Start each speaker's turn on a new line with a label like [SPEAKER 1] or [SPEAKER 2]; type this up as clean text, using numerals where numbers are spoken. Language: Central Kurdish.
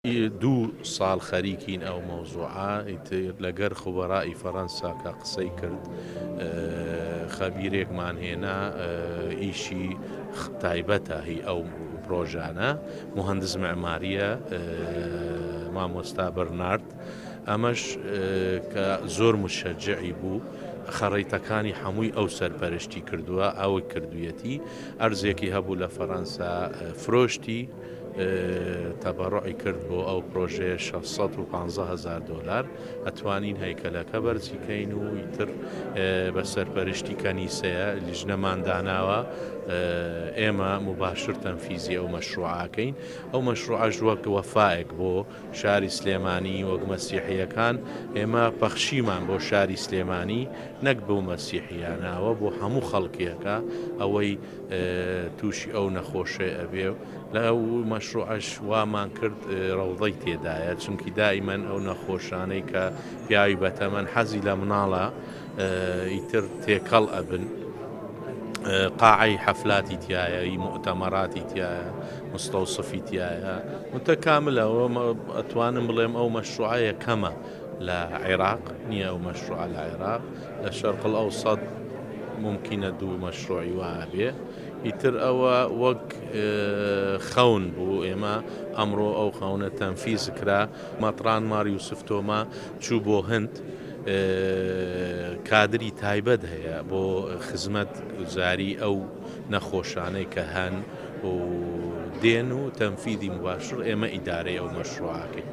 [SPEAKER 1] دوو ساڵ خەریکین ئەو مەوزوعە لەگەر خبەڕای فەڕەنسا کە قسەی کرد خەبیرێکمان هێنا ئیشی تایبەتە هی ئەو پرۆژانە مهندس معماریە مامۆستا بەرنارد ئەمەش کە زۆر مشەجعی بوو خەڕیتەکانی هەمووی ئەو سەرپەرشتی کردووە ئەوەی کردوویەتی ئەرزێکی هەبوو لە فەڕەنسا فرۆشتی تەبەڕعی کرد بۆ ئەو پرۆژەیە 650,000 دلار ئەتوانین هەیکەلەکە بەرزیکەین و ئیتر بە سەرپەرشتی کەنیسەیە لیژنەمان داناوە ئێمە مباشر تەنفیزی ئەو مەشروعاکەین ئەو مەشروعەش وەک وەفایەک بۆ شاری سلێمانی وەک مەسیحیەکان ئێمە پەخشیمان بۆ شاری سلێمانی نەک بۆ مەسیحیاناوە بۆ هەموو خەڵکیەکە ئەوەی تووشی ئەو نەخۆشێ ئەبێ لەو مەشروعەش وامان کرد ڕەوضەی تێدایە چونکی دائیمەن ئەو نەخۆشانەی کە پیاوی بەتەمەن حەزی لە مناڵە ئیتر تێکەڵ ئەبن قاعەی حەفلاتی تایە مؤتەمەراتی تایە مستەوسفی تایە متەکاملەوە ئەتوانم بڵێم ئەو مەشروعە کەمە لە عێراق نییە ئەو مەشروعە لە عێراق لە شەرق الئەوسەط ممکنە دوو مەشروعی وایە بێ ئیتر ئەوە وەک خەون بوو ئێمە ئەمڕۆ ئەو خەونە تەنفیز کرا مەتران مار یوسف تۆما چوو بۆ هەند کادری تایبەت هەیە بۆ خزمەت گوزاری ئەو نەخۆشانەی کە هەن و دێن و تەنفیدی مباشر ئێمە ئیدارەی ئەو مەشروعاکەین